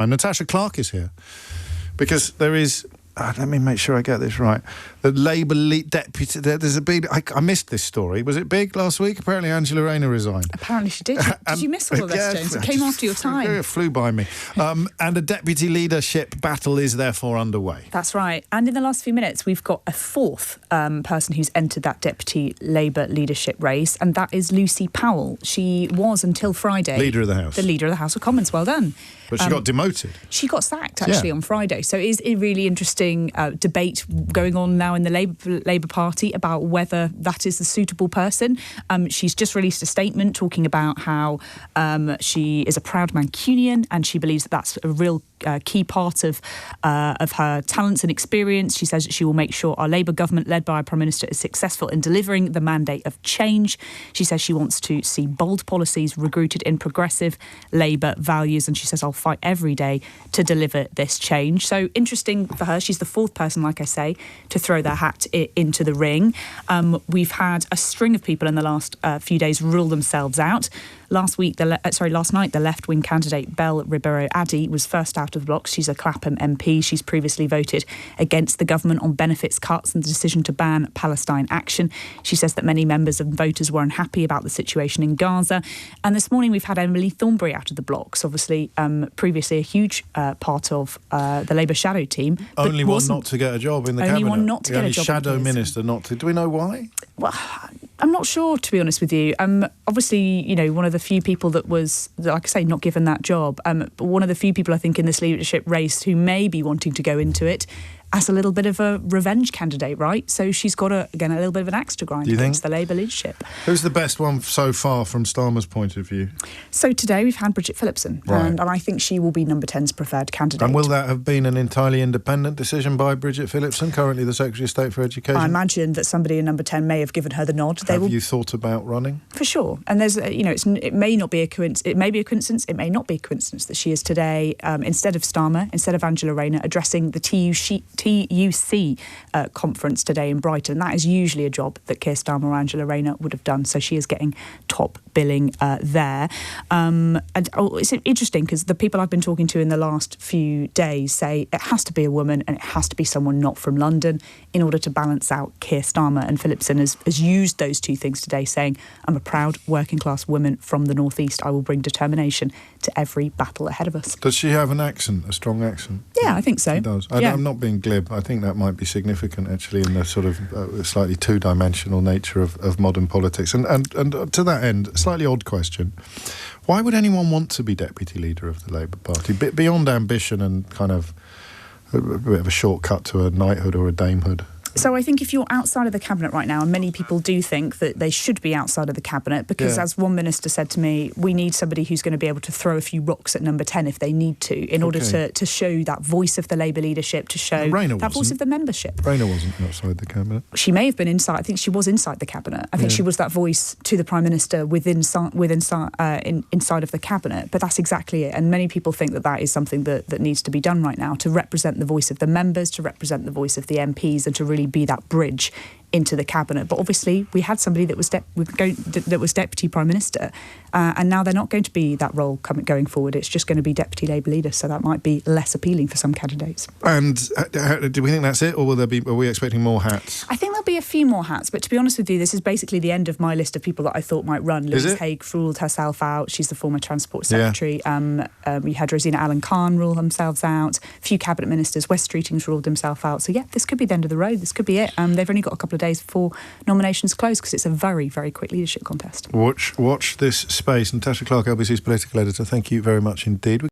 And Natasha Clark is here because there is... let me make sure I get this right. The Labour deputy... There's a big... I missed this story. Was it big last week? Apparently Angela Rayner resigned. Apparently she did. Did you miss all of this, James? It came after your time. It flew by me. And a deputy leadership battle is therefore underway. That's right. And in the last few minutes, we've got a fourth person who's entered that deputy Labour leadership race, and that is Lucy Powell. She was, until Friday... Leader of the House. The Leader of the House of Commons. Well done. But she got demoted. She got sacked, actually, on Friday. So it is a really interesting debate going on now in the Labour Party about whether that is the suitable person. She's just released a statement talking about how she is a proud Mancunian and she believes that that's a real key part of her talents and experience. She says that she will make sure our Labour government, led by our Prime Minister, is successful in delivering the mandate of change. She says she wants to see bold policies rooted in progressive Labour values, and she says, I'll fight every day to deliver this change. So interesting for her. She's the fourth person, like I say, to throw their hat into the ring. We've had a string of people in the last few days rule themselves out. Last night, the left-wing candidate Belle Ribeiro-Addy was first out of the blocks. She's a Clapham MP. She's previously voted against the government on benefits cuts and the decision to ban Palestine action. She says that many members and voters were unhappy about the situation in Gaza. And this morning we've had Emily Thornberry out of the blocks, obviously previously a huge part of the Labour shadow team. Only one not to get a job in the cabinet. Only one not to get a job. Shadow minister not to. Do we know why? Well, I'm not sure, to be honest with you. Obviously, one of the few people that was, like I say, not given that job. But one of the few people, I think, in this leadership race who may be wanting to go into it as a little bit of a revenge candidate, right? So she's got, a little bit of an axe to grind against the Labour leadership. Who's the best one so far from Starmer's point of view? So today we've had Bridget Phillipson, right. and I think she will be number 10's preferred candidate. And will that have been an entirely independent decision by Bridget Phillipson, currently the Secretary of State for Education? I imagine that somebody in number 10 may have given her the nod. Have you thought about running? For sure. And there's, it may not be a coincidence. It may be a coincidence. It may not be a coincidence that she is today, instead of Starmer, instead of Angela Rayner, addressing the TUC conference today in Brighton. That is usually a job that Keir Starmer or Angela Rayner would have done. So she is getting top billing there. It's interesting because the people I've been talking to in the last few days say it has to be a woman and it has to be someone not from London in order to balance out Keir Starmer. And Phillipson has used those two things today, saying, I'm a proud working class woman from the North East. I will bring determination to every battle ahead of us. Does she have an accent, a strong accent? Yeah, I think so. She does. I'm not being glib. I think that might be significant, actually, in the sort of slightly two-dimensional nature of modern politics. And to that end, a slightly odd question. Why would anyone want to be deputy leader of the Labour Party? Beyond ambition and kind of a bit of a shortcut to a knighthood or a damehood? So I think if you're outside of the cabinet right now, and many people do think that they should be outside of the cabinet, because as one minister said to me, we need somebody who's going to be able to throw a few rocks at number 10 if they need to, in order to show that voice of the Labour leadership, to show that voice of the membership. Rayner wasn't outside the cabinet. She may have been inside. I think she was inside the cabinet. I think she was that voice to the Prime Minister inside of the cabinet. But that's exactly it. And many people think that is something that needs to be done right now, to represent the voice of the members, to represent the voice of the MPs, and to really be that bridge into the cabinet. But obviously we had somebody that was deputy Prime Minister, and now they're not going to be that role going forward. It's just going to be deputy Labour leader, so that might be less appealing for some candidates. And do we think that's it, or are we expecting more hats? I think there'll be a few more hats, but to be honest with you, this is basically the end of my list of people that I thought might run. Louise Haigh ruled herself out. She's the former Transport Secretary. We had Rosina Allen-Khan rule themselves out. A few cabinet ministers. Wes Streeting's ruled himself out. So this could be the end of the road. This could be it. They've only got a couple of days before nominations close, because it's a very, very quick leadership contest. Watch this space. Natasha Clark, LBC's political editor, thank you very much indeed.